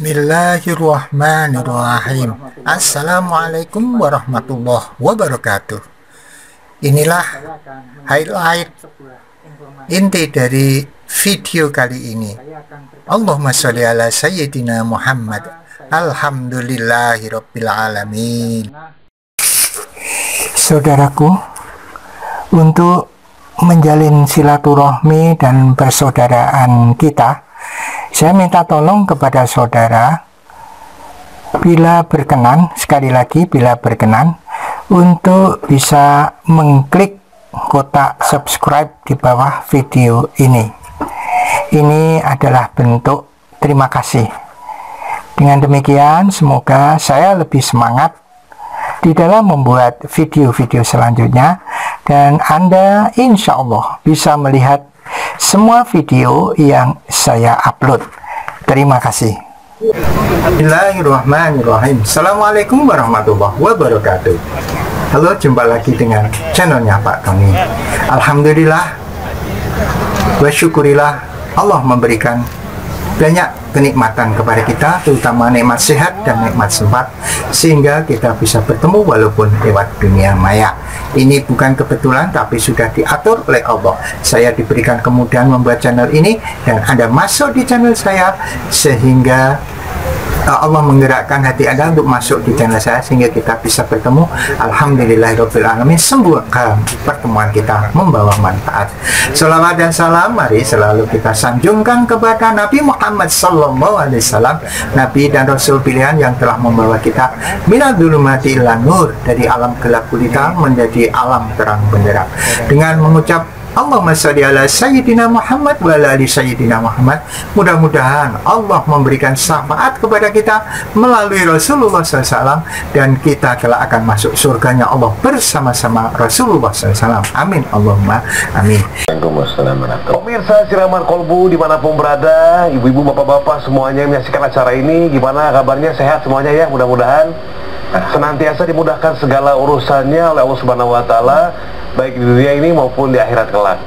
Bismillahirrahmanirrahim. Assalamualaikum warahmatullahi wabarakatuh. Inilah highlight inti dari video kali ini. Allahumma sholli ala sayyidina Muhammad. Alhamdulillahirabbil alamin. Saudaraku, untuk menjalin silaturahmi dan persaudaraan kita, saya minta tolong kepada saudara, bila berkenan, sekali lagi bila berkenan, untuk bisa mengklik kotak subscribe di bawah video ini. Ini adalah bentuk terima kasih. Dengan demikian, semoga saya lebih semangat di dalam membuat video-video selanjutnya, dan Anda insya Allah bisa melihat semua video yang saya upload. Terima kasih. Bismillahirrahmanirrahim. Assalamualaikum warahmatullahi wabarakatuh. Halo, jumpa lagi dengan channelnya Pak Tony. Alhamdulillah wa syukurillah, Allah memberikan banyak kenikmatan kepada kita, terutama nikmat sehat dan nikmat sempat, sehingga kita bisa bertemu walaupun lewat dunia maya. Ini bukan kebetulan, tapi sudah diatur oleh Allah. Saya diberikan kemudahan membuat channel ini, dan Anda masuk di channel saya, sehingga Allah menggerakkan hati Anda untuk masuk di channel saya, sehingga kita bisa bertemu. Alhamdulillahirabbil alamin. Semoga pertemuan kita membawa manfaat. Salawat dan salam mari selalu kita sanjungkan kepada Nabi Muhammad SAW, Nabi dan Rasul pilihan yang telah membawa kita minadz dzulumati ilan nur, dari alam gelap gulita menjadi alam terang benderang. Dengan mengucap Allahumma sholli ala sayyidina Muhammad wa ala ali sayyidina Muhammad, mudah-mudahan Allah memberikan syafaat kepada kita melalui Rasulullah SAW, dan kita kelak akan masuk surganya Allah bersama-sama Rasulullah SAW. Amin Allahumma amin. Pemirsa Siraman Kolbu dimanapun berada, ibu-ibu, bapak-bapak semuanya yang menyaksikan acara ini, gimana kabarnya? Sehat semuanya ya, mudah-mudahan senantiasa dimudahkan segala urusannya oleh Allah Subhanahu wa Ta'ala, baik di dunia ini maupun di akhirat kelak.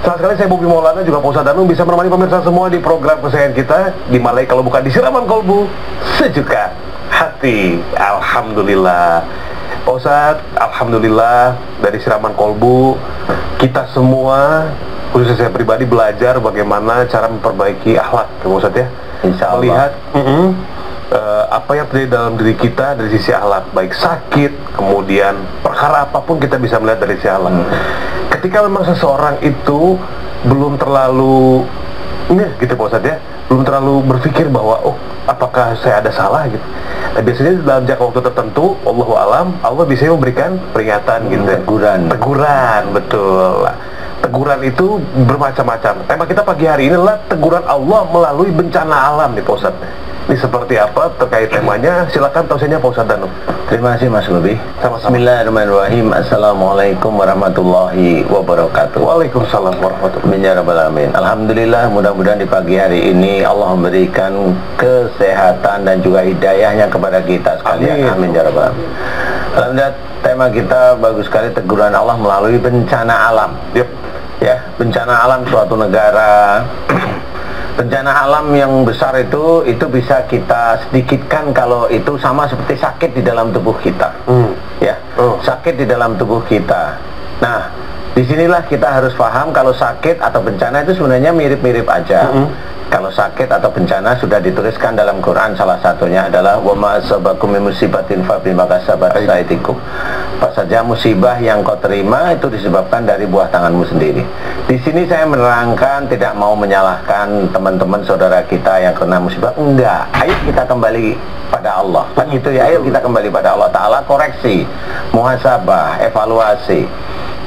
Senang sekali saya Bobi Maulana juga Pak Ustadz Danung bisa menemani pemirsa semua di program kesayangan kita, di Malai kalau bukan di Siraman Kolbu sejuka hati. Alhamdulillah Pak Ustadz, alhamdulillah dari Siraman Kolbu kita semua, khususnya saya pribadi, belajar bagaimana cara memperbaiki akhlak, Pak Ustadz ya. Insya Allah. Melihat apa yang terjadi dalam diri kita dari sisi akhlak, baik sakit, kemudian perkara apapun kita bisa melihat dari sisi akhlak. Ketika memang seseorang itu belum terlalu gitu Pak Ustadz ya, belum terlalu berpikir bahwa oh apakah saya ada salah gitu, nah, biasanya dalam jangka waktu tertentu, Allahu alam, Allah bisa memberikan peringatan gitu, teguran, betul. Teguran itu bermacam-macam. Tema kita pagi hari ini adalah teguran Allah melalui bencana alam nih Pak Ustadz. Ini seperti apa terkait temanya? Silakan tausiahnya Pak Ustadz Danung. Terima kasih Mas Bobi. Sama-sama. Bismillahirrahmanirrahim. Assalamualaikum warahmatullahi wabarakatuh. Waalaikumsalam warahmatullahi wabarakatuh. Alhamdulillah, mudah-mudahan di pagi hari ini Allah memberikan kesehatan dan juga hidayahnya kepada kita sekalian. Amin ya rabbal alamin. Alhamdulillah, tema kita bagus sekali, teguran Allah melalui bencana alam. Yep. Ya, bencana alam suatu negara. Bencana alam yang besar itu bisa kita sedikitkan kalau itu sama seperti sakit di dalam tubuh kita. Ya, sakit di dalam tubuh kita. Nah, disinilah kita harus paham kalau sakit atau bencana itu sebenarnya mirip-mirip aja. Kalau sakit atau bencana sudah dituliskan dalam Quran, salah satunya adalah wa ma asabakum min musibatin fa bima kasabat aydikum. Apa saja musibah yang kau terima itu disebabkan dari buah tanganmu sendiri. Di sini saya menerangkan, tidak mau menyalahkan teman-teman saudara kita yang kena musibah, enggak. Ayo kita kembali pada Allah. Kan gitu ya, ayo kita kembali pada Allah Ta'ala, koreksi, muhasabah, evaluasi.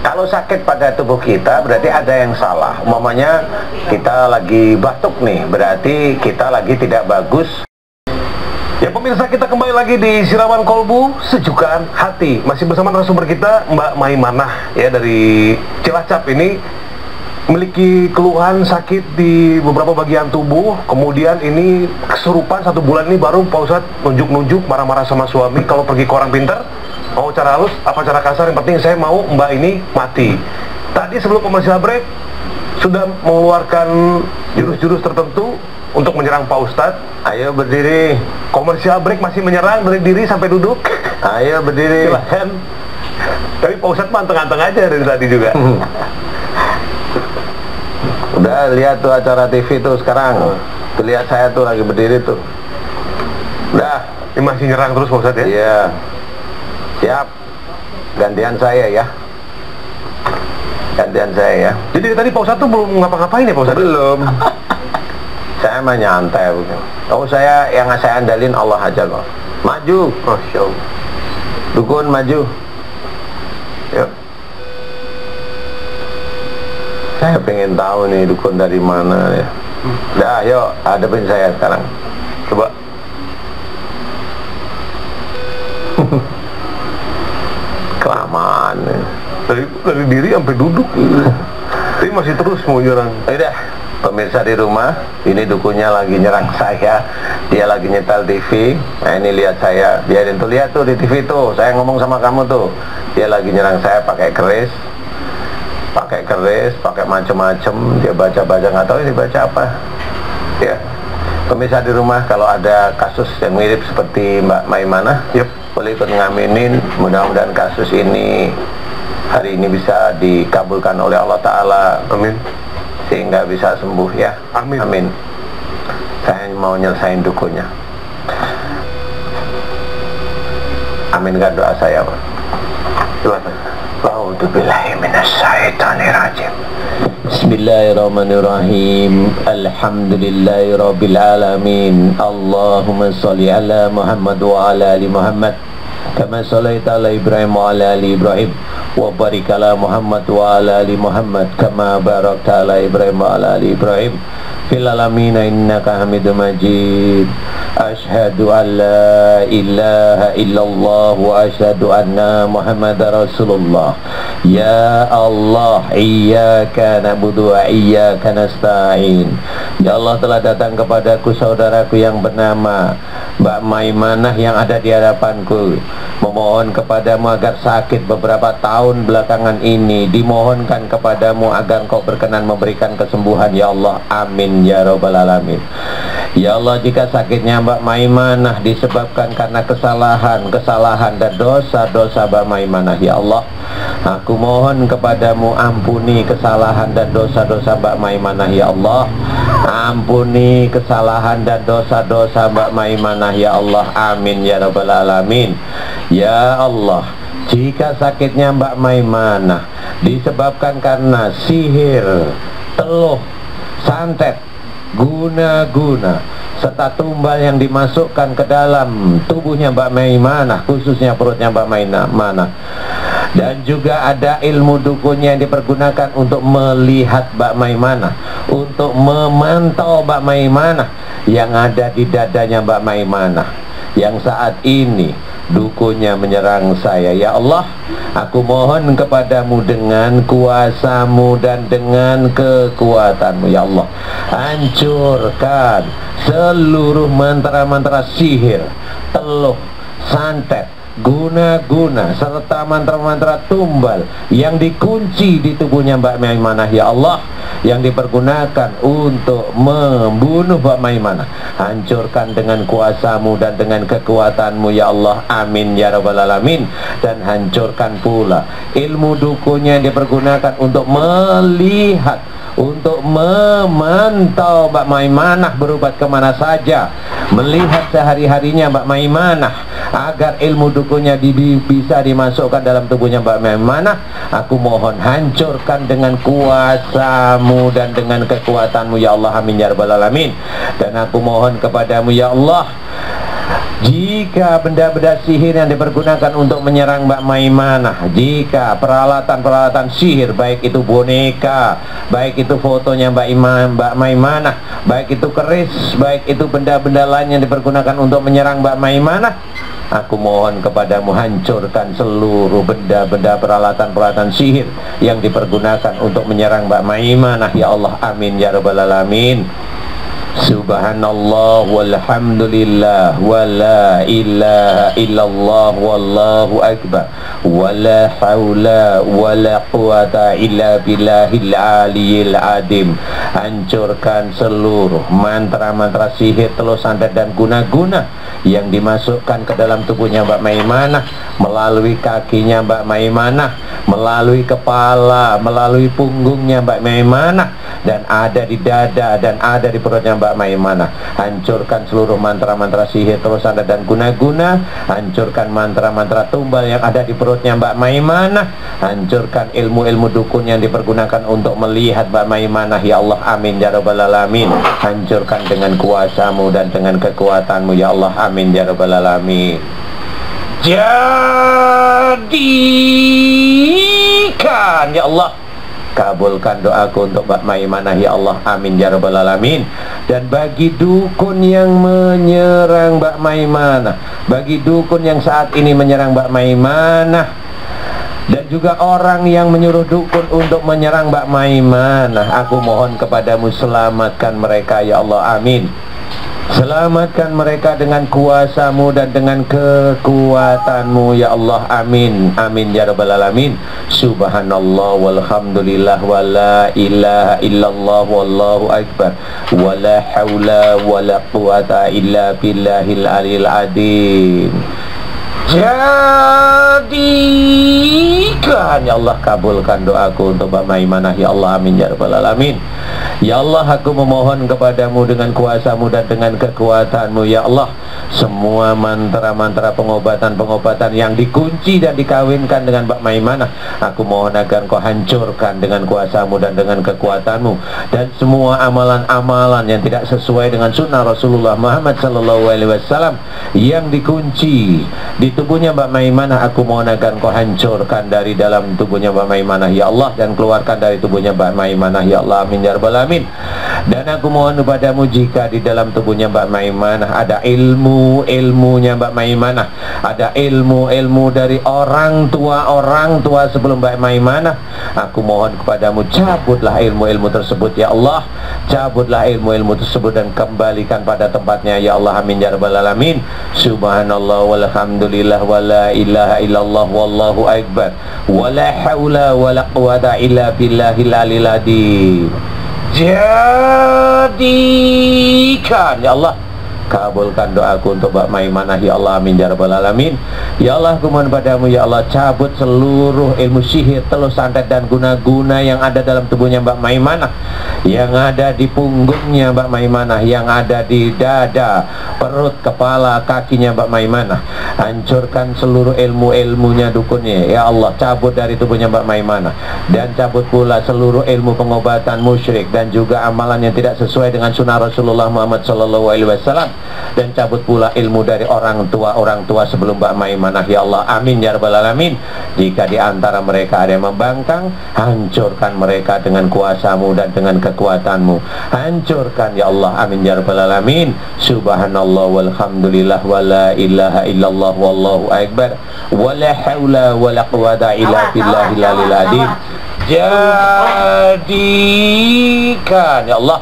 Kalau sakit pada tubuh kita berarti ada yang salah. Umpamanya kita lagi batuk nih, berarti kita lagi tidak bagus. Ya pemirsa, kita kembali lagi di Siraman Kolbu Sejukan Hati. Masih bersama narasumber kita Mbak Maimanah ya dari Cilacap ini, memiliki keluhan sakit di beberapa bagian tubuh. Kemudian ini kesurupan 1 bulan ini baru Pak Ustadz nunjuk-nunjuk, marah-marah sama suami. Kalau pergi ke orang pintar, mau cara halus apa cara kasar, yang penting saya mau Mbak ini mati. Tadi sebelum komersial break sudah mengeluarkan jurus-jurus tertentu untuk menyerang Pak Ustadz. Ayo berdiri. Komersial break masih menyerang dari diri sampai duduk. Ayo berdiri. Silahkan. Tapi Pak Ustadz anteng-anteng aja dari tadi juga. Udah lihat tuh acara TV tuh sekarang. Tuh lihat saya tuh lagi berdiri tuh. Udah. Ini masih nyerang terus Pak Ustadz ya? Iya. Siap. Gantian saya ya. Gantian saya ya. Jadi tadi Pak Ustadz tuh belum ngapa-ngapain ya Pak Ustadz? Belum. Saya mah nyantai. Oh, yang saya andalin Allah aja kok. Maju. Masya Allah. Dukun maju. Yuk. Saya pengen tahu nih dukun dari mana ya. Dah, yuk hadapin saya sekarang. Coba. Kelamaan nih. Dari diri sampai duduk. Tapi masih terus mau nyerang. Udah, pemirsa di rumah, ini dukunnya lagi nyerang saya. Dia lagi nyetel TV. Nah ini lihat saya, biarin tuh, lihat tuh di TV tuh. Saya ngomong sama kamu tuh. Dia lagi nyerang saya pakai keris, pakai macem-macem. Dia baca-baca, nggak tahu ini baca apa. Ya, pemirsa di rumah, kalau ada kasus yang mirip seperti Mbak Maimanah, boleh ikut ngaminin. Mudah-mudahan kasus ini hari ini bisa dikabulkan oleh Allah Ta'ala. Amin. Sehingga bisa sembuh ya. Amin. Amin. Saya mau nyelesain dukunya. Aminkan doa saya, Pak. Silakan. A'udzubillahi minasyaitonirrajim. Bismillahirrahmanirrahim. Alhamdulillahirabbil alamin. Allahumma shalli ala Muhammad wa ala ali Muhammad kama shallaita ala Ibrahim wa ala ali Ibrahim wa barik ala Muhammad wa ala ali Muhammad kama barakta ala Ibrahim wa ala ali Ibrahim fil alamin innaka Hamidum Majid. Asyhadu an la ilaha illallah wa asyhadu anna Muhammadar Rasulullah. Ya Allah, iyyaka na'budu wa iyyaka nasta'in. Ya Allah, telah datang kepadaku saudaraku yang bernama Mbak Maimanah yang ada di hadapanku, memohon kepadamu agar sakit beberapa tahun belakangan ini, dimohonkan kepadamu agar Engkau berkenan memberikan kesembuhan ya Allah. Amin ya rabbal alamin. Ya Allah, jika sakitnya Mbak Maimanah disebabkan karena kesalahan dan dosa-dosa Mbak Maimanah, ya Allah, aku mohon kepadamu ampuni kesalahan dan dosa-dosa Mbak Maimanah ya Allah. Ampuni kesalahan dan dosa-dosa Mbak Maimanah ya Allah. Amin ya rabbal alamin. Ya Allah, jika sakitnya Mbak Maimanah disebabkan karena sihir, teluh, santet, guna-guna serta tumbal yang dimasukkan ke dalam tubuhnya Mbak Maimanah, khususnya perutnya Mbak Maimanah, dan juga ada ilmu dukunnya yang dipergunakan untuk melihat Mbak Maimanah, untuk memantau Mbak Maimanah yang ada di dadanya Mbak Maimanah yang saat ini dukunnya menyerang saya. Ya Allah, aku mohon kepadamu dengan kuasamu dan dengan kekuatanmu ya Allah, hancurkan seluruh mantra-mantra sihir, teluh, santet, guna-guna serta mantra-mantra tumbal yang dikunci di tubuhnya Mbak Maimanah ya Allah, yang dipergunakan untuk membunuh Mbak Maimanah. Hancurkan dengan kuasamu dan dengan kekuatanmu ya Allah. Amin ya rabbal alamin. Dan hancurkan pula ilmu dukunnya yang dipergunakan untuk melihat, untuk memantau Mbak Maimanah berobat kemana saja, melihat sehari-harinya Mbak Maimanah, agar ilmu dukunnya bisa dimasukkan dalam tubuhnya Mbak Maimanah. Aku mohon hancurkan dengan kuasamu dan dengan kekuatanmu ya Allah. Amin ya rabbal alamin. Dan aku mohon kepadamu ya Allah, jika benda-benda sihir yang dipergunakan untuk menyerang Mbak Maimanah, jika peralatan-peralatan sihir, baik itu boneka, baik itu fotonya Mbak Maimanah, baik itu keris, baik itu benda-benda lain yang dipergunakan untuk menyerang Mbak Maimanah, aku mohon kepadamu hancurkan seluruh benda-benda peralatan-peralatan sihir yang dipergunakan untuk menyerang Mbak Maimanah ya Allah. Amin ya rabbal alamin. Subhanallah walhamdulillah wa la ilaha illallah wallahu akbar wa la haula wa la quwata illa billahil aliyil adim. Hancurkan seluruh mantra-mantra sihir, telur santet dan guna-guna yang dimasukkan ke dalam tubuhnya Mbak Maimunah, melalui kakinya Mbak Maimunah, melalui kepala, melalui punggungnya Mbak Maimunah, dan ada di dada dan ada di perutnya Mbak Maimunah. Hancurkan seluruh mantra-mantra sihir, telur santet dan guna-guna. Hancurkan mantra-mantra tumbal yang ada di perutnya Mbak Maimunah. Hancurkan ilmu-ilmu dukun yang dipergunakan untuk melihat Mbak Maimunah, ya Allah, amin ya rabbal alamin. Hancurkan dengan kuasamu dan dengan kekuatanmu, ya Allah, amin ya rabbal alamin. Jadikan, ya Allah, kabulkan doaku untuk Mbak Maimunah, ya Allah, amin ya rabbal alamin. Dan bagi dukun yang menyerang Mbak Maimunah, bagi dukun yang saat ini menyerang Mbak Maimunah, dan juga orang yang menyuruh dukun untuk menyerang Mbak Maimunah, aku mohon kepadamu, selamatkan mereka, ya Allah, amin. Selamatkan mereka dengan kuasamu dan dengan kekuatanmu, ya Allah, amin. Amin ya rabbal alamin. Subhanallah walhamdulillah wa la ilaha illallah wallahu akbar wa la hawla wa la quwata illa billahil aliyil adim. Jadikan, ya Allah, kabulkan doaku untuk Mbak Maimunah, ya Allah, amin ya rabbal alamin. Ya Allah, aku memohon kepadamu dengan kuasamu dan dengan kekuatanmu, ya Allah, semua mantra-mantra pengobatan-pengobatan yang dikunci dan dikawinkan dengan Mbak Maimunah, aku mohon agar kau hancurkan dengan kuasamu dan dengan kekuatanmu. Dan semua amalan-amalan yang tidak sesuai dengan sunnah Rasulullah Muhammad SAW yang dikunci di tubuhnya Mbak Maimunah, aku mohon agar kau hancurkan dari dalam tubuhnya Mbak Maimunah, ya Allah, dan keluarkan dari tubuhnya Mbak Maimunah, ya Allah, amin ya rabbal alamin. Dan aku mohon kepadamu, jika di dalam tubuhnya Mbak Maimunah ada ilmunya Mbak Maimunah, ada ilmu dari orang tua sebelum Mbak Maimunah, aku mohon kepadamu, cabutlah ilmu-ilmu tersebut, ya Allah, cabutlah ilmu-ilmu tersebut dan kembalikan pada tempatnya, ya Allah, amin ya rabbal alamin. Subhanallah walhamdulillah wa la ilaha illallah wallahu akbar wa la hawla wa la quwata illa billahil aliyil adim. Jadikan, ya Allah, kabulkan doaku untuk Mbak Maimunah, ya Allah, amin ya rabbal alamin. Ya Allah, aku mohon padamu, ya Allah, cabut seluruh ilmu sihir, telur santet dan guna-guna yang ada dalam tubuhnya Mbak Maimunah, yang ada di punggungnya Mbak Maimunah, yang ada di dada, perut, kepala, kakinya Mbak Maimunah. Hancurkan seluruh ilmu-ilmunya dukunnya, ya Allah, cabut dari tubuhnya Mbak Maimunah. Dan cabut pula seluruh ilmu pengobatan musyrik dan juga amalan yang tidak sesuai dengan sunnah Rasulullah Muhammad SAW. Dan cabut pula ilmu dari orang tua sebelum Mbak Maimunah, ya Allah, amin ya rabbal alamin. Jika di antara mereka ada yang membangkang, hancurkan mereka dengan kuasamu dan dengan kekuatanmu. Hancurkan, ya Allah, amin ya rabbal alamin. Subhanallah walhamdulillah wa la ilaha illallah wallahu akbar wa la hawla wa la quwata illa billahil aliyil adim. Jadikan, ya Allah,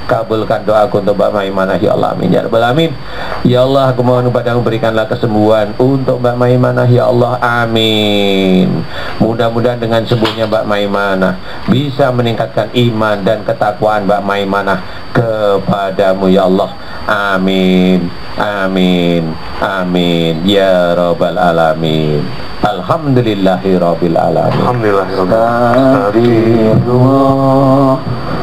kabulkan doaku untuk Mbak Maimunah, ya Allah, amin ya rabbal alamin. Ya Allah, aku mohon kepadamu, berikanlah kesembuhan untuk Mbak Maimunah, ya Allah, amin. Mudah-mudahan dengan sembuhnya Mbak Maimunah bisa meningkatkan iman dan ketakwaan Mbak Maimunah kepadamu, ya Allah, amin. Amin, amin ya rabbal alamin. Alhamdulillahi rabbil alamin. Astagfirullah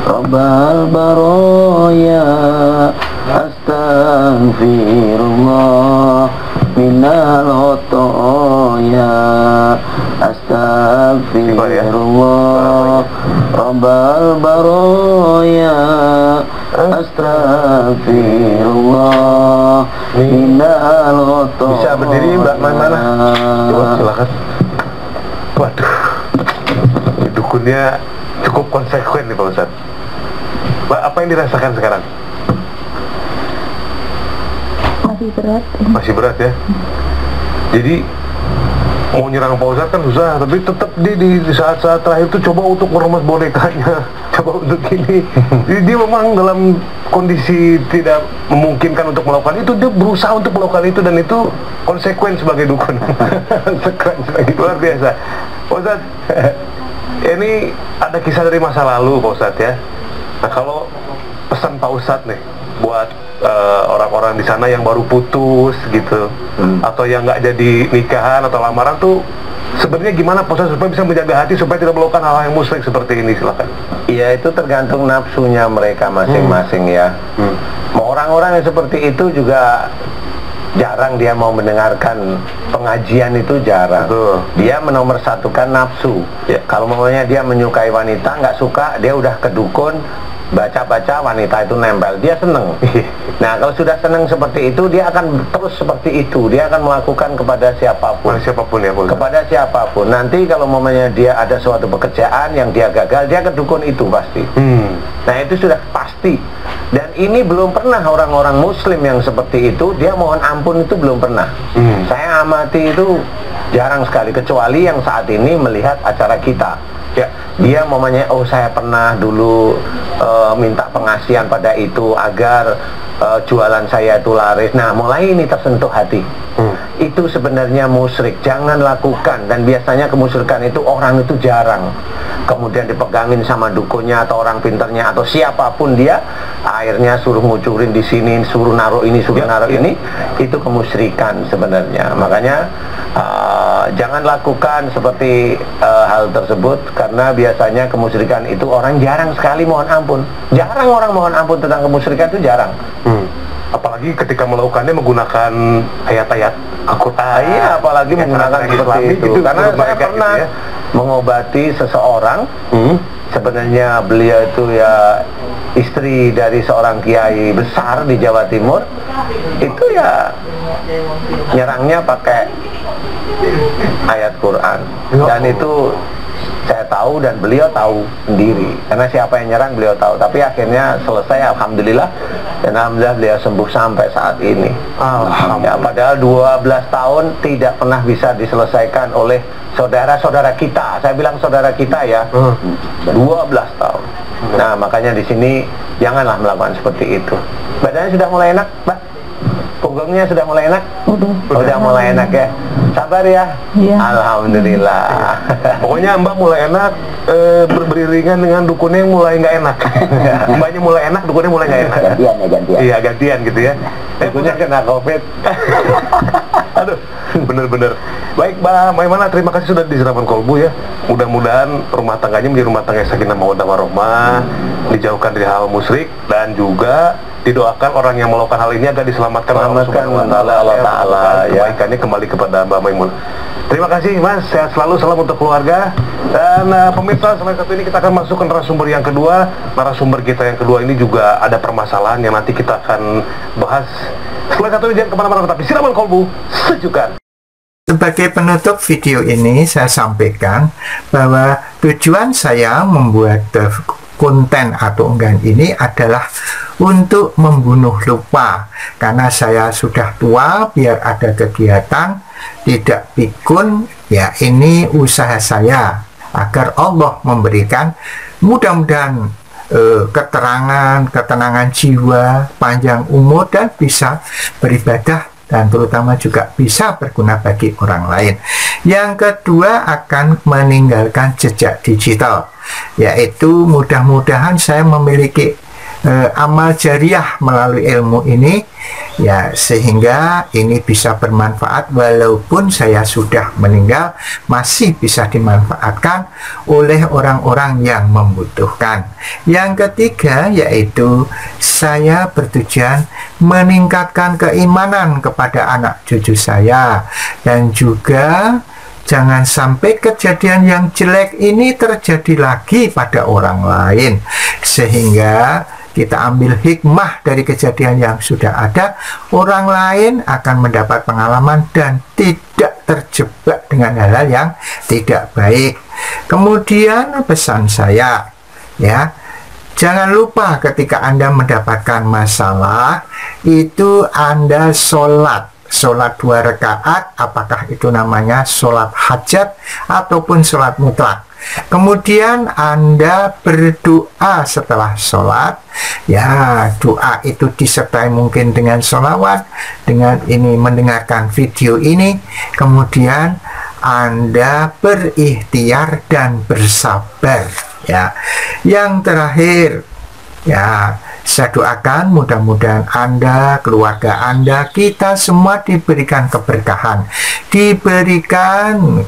Rabbal baraya, astaghfirullah minal khotoya, astaghfirullah Rabbal baraya, astaghfirullah minal khotoya. Bisa berdiri Mbak Maimunah? Coba silakan. Waduh, dukunnya cukup konsekuen nih Pak Ustadz. Mbak, apa yang dirasakan sekarang? Masih berat. Masih berat ya? Jadi mau nyerang Pak Ustadz kan susah, tapi tetap di saat-saat terakhir itu coba untuk meremas bonekanya, coba untuk ini. Jadi dia memang dalam kondisi tidak memungkinkan untuk melakukan itu, dia berusaha untuk melakukan itu, dan itu konsekuen sebagai dukun. Luar biasa. Pak Ustadz, ini ada kisah dari masa lalu Pak Ustadz ya. Nah, kalau pesan Pak Ustadz nih buat orang-orang di sana yang baru putus gitu, atau yang nggak jadi nikahan atau lamaran tuh, sebenarnya gimana Pak Ustadz supaya bisa menjaga hati supaya tidak melakukan hal-hal yang musyrik seperti ini? Silakan. Iya, itu tergantung nafsunya mereka masing-masing ya. Orang-orang yang seperti itu juga jarang dia mau mendengarkan pengajian, itu jarang. Betul. Dia menomorsatukan nafsu. Kalau maunya dia menyukai wanita, nggak suka, dia udah ke dukun, baca-baca, wanita itu nempel, dia seneng. Nah, kalau sudah seneng seperti itu, dia akan terus seperti itu. Dia akan melakukan kepada siapapun. Siapapun ya, Pak. Kepada siapapun. Nanti kalau momennya dia ada suatu pekerjaan yang dia gagal, dia ke dukun itu pasti. Nah, itu sudah pasti. Dan ini belum pernah orang-orang muslim yang seperti itu, dia mohon ampun itu belum pernah. Saya amati itu jarang sekali, kecuali yang saat ini melihat acara kita. Ya, dia momennya, oh saya pernah dulu minta pengasihan pada itu agar jualan saya itu laris. Nah, mulai ini tersentuh hati. Itu sebenarnya musyrik, jangan lakukan. Dan biasanya kemusyrikan itu orang itu jarang kemudian dipegangin sama dukunnya atau orang pinternya atau siapapun dia, akhirnya suruh ngucurin di sini, suruh naruh ini, suruh naruh ini. Itu kemusyrikan sebenarnya. Makanya jangan lakukan seperti hal tersebut, karena biasanya kemusyrikan itu orang jarang sekali mohon ampun. Jarang orang mohon ampun tentang kemusyrikan itu jarang. Apalagi ketika melakukannya menggunakan ayat-ayat Al-Quran. Iya, apalagi menggunakan seperti itu. Gitu, karena saya pernah gitu ya, mengobati seseorang. Sebenarnya beliau itu ya istri dari seorang kiai besar di Jawa Timur. Itu ya nyerangnya pakai ayat Quran. Dan itu saya tahu dan beliau tahu sendiri, karena siapa yang nyerang beliau tahu. Tapi akhirnya selesai, alhamdulillah, dan alhamdulillah beliau sembuh sampai saat ini. Ya, padahal 12 tahun tidak pernah bisa diselesaikan oleh saudara-saudara kita. Saya bilang saudara kita ya, 12 tahun. Nah, makanya di sini janganlah melakukan seperti itu. Badannya sudah mulai enak, Mbak? Punggungnya sudah mulai enak? Udah mulai enak ya? Sabar ya? Iya. Alhamdulillah. Pokoknya Mbak mulai enak, beriringan dengan dukunnya yang mulai nggak enak. Mbaknya mulai enak, dukunnya mulai nggak enak. Gantian. Iya, gantian gitu ya. Dukunnya kena COVID. Aduh, bener-bener. Baik, Mbak Maimunah, terima kasih sudah di Siraman Kolbu ya. Mudah-mudahan rumah tangganya menjadi rumah tangga yang sakinah mawaddah warahmah, dijauhkan dari hal musyrik, dan juga didoakan orang yang melakukan hal ini agar diselamatkan Allah Subhanahu wa taala. Kebaikannya kembali kepada Mbak Maimunah. Terima kasih Mas, sehat selalu, salam untuk keluarga. Dan pemirsa, selain satu ini kita akan masuk ke narasumber yang kedua. Narasumber kita yang kedua ini juga ada permasalahan yang nanti kita akan bahas. Selain satu ini jangan kemana-mana, tapi Siraman Kolbu sejukan. Sebagai penutup video ini, saya sampaikan bahwa tujuan saya membuat konten atau unggahan ini adalah untuk membunuh lupa, karena saya sudah tua, biar ada kegiatan, tidak pikun. Ya, ini usaha saya agar Allah memberikan mudah-mudahan ketenangan jiwa, panjang umur, dan bisa beribadah, dan terutama juga bisa berguna bagi orang lain. Yang kedua, akan meninggalkan jejak digital, yaitu mudah-mudahan saya memiliki amal jariah melalui ilmu ini, ya, sehingga ini bisa bermanfaat walaupun saya sudah meninggal, masih bisa dimanfaatkan oleh orang-orang yang membutuhkan. Yang ketiga, yaitu saya bertujuan meningkatkan keimanan kepada anak cucu saya, dan juga jangan sampai kejadian yang jelek ini terjadi lagi pada orang lain, sehingga kita ambil hikmah dari kejadian yang sudah ada. Orang lain akan mendapat pengalaman dan tidak terjebak dengan hal-hal yang tidak baik. Kemudian pesan saya, ya, jangan lupa ketika Anda mendapatkan masalah, itu Anda sholat. sholat 2 rakaat, apakah itu namanya sholat hajat ataupun sholat mutlak. Kemudian Anda berdoa setelah sholat, ya doa itu disertai mungkin dengan sholawat, dengan ini mendengarkan video ini, kemudian Anda berikhtiar dan bersabar, ya. Yang terakhir, ya, saya doakan mudah-mudahan Anda, keluarga Anda, kita semua diberikan keberkahan, diberikan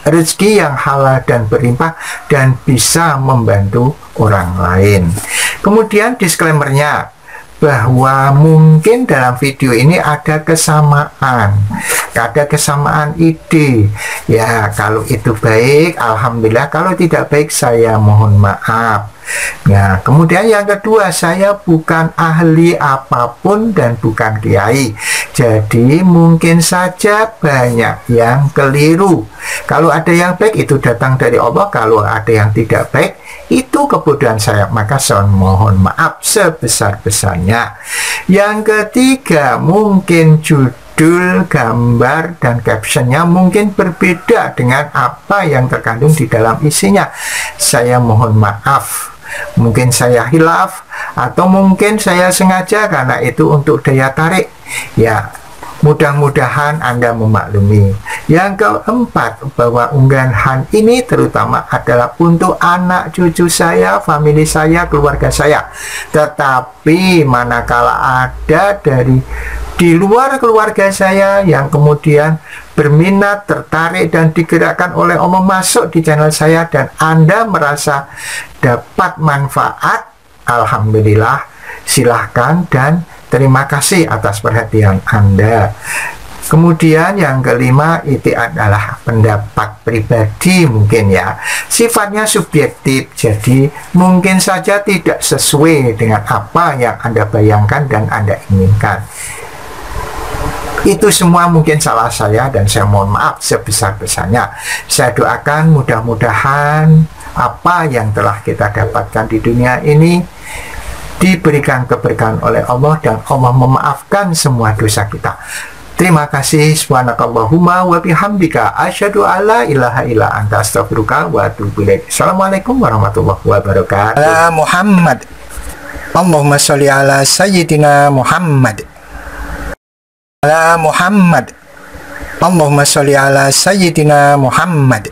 rezeki yang halal dan berlimpah, dan bisa membantu orang lain. Kemudian disclaimer-nya, bahwa mungkin dalam video ini ada kesamaan ide. Ya, kalau itu baik, alhamdulillah. Kalau tidak baik, saya mohon maaf. Ya, kemudian yang kedua, saya bukan ahli apapun dan bukan kiai. Jadi mungkin saja banyak yang keliru. Kalau ada yang baik, itu datang dari Allah. Kalau ada yang tidak baik, itu kebodohan saya. Maka saya mohon maaf sebesar-besarnya. Yang ketiga, mungkin judul, gambar, dan captionnya mungkin berbeda dengan apa yang terkandung di dalam isinya. Saya mohon maaf. Mungkin saya hilaf, atau mungkin saya sengaja, karena itu untuk daya tarik. Ya, mudah-mudahan Anda memaklumi. Yang keempat, bahwa unggahan ini terutama adalah untuk anak cucu saya, famili saya, keluarga saya. Tetapi manakala ada dari di luar keluarga saya yang kemudian berminat, tertarik, dan digerakkan oleh Allah masuk di channel saya, dan Anda merasa dapat manfaat, alhamdulillah, silahkan dan terima kasih atas perhatian Anda. Kemudian yang kelima, itu adalah pendapat pribadi mungkin, ya. Sifatnya subjektif, jadi mungkin saja tidak sesuai dengan apa yang Anda bayangkan dan Anda inginkan. Itu semua mungkin salah saya, dan saya mohon maaf sebesar-besarnya. Saya doakan mudah-mudahan apa yang telah kita dapatkan di dunia ini diberikan keberkahan oleh Allah, dan Allah memaafkan semua dosa kita. Terima kasih. Subhanakallahumma wa bihamdika asyhadu alla ilaha illa anta astaghfiruka wa atubu ilaik. Assalamualaikum warahmatullahi wabarakatuh. Ala Muhammad. Allahumma sholli ala sayyidina Muhammad. Ala Muhammad. Allahumma sholli ala sayyidina Muhammad.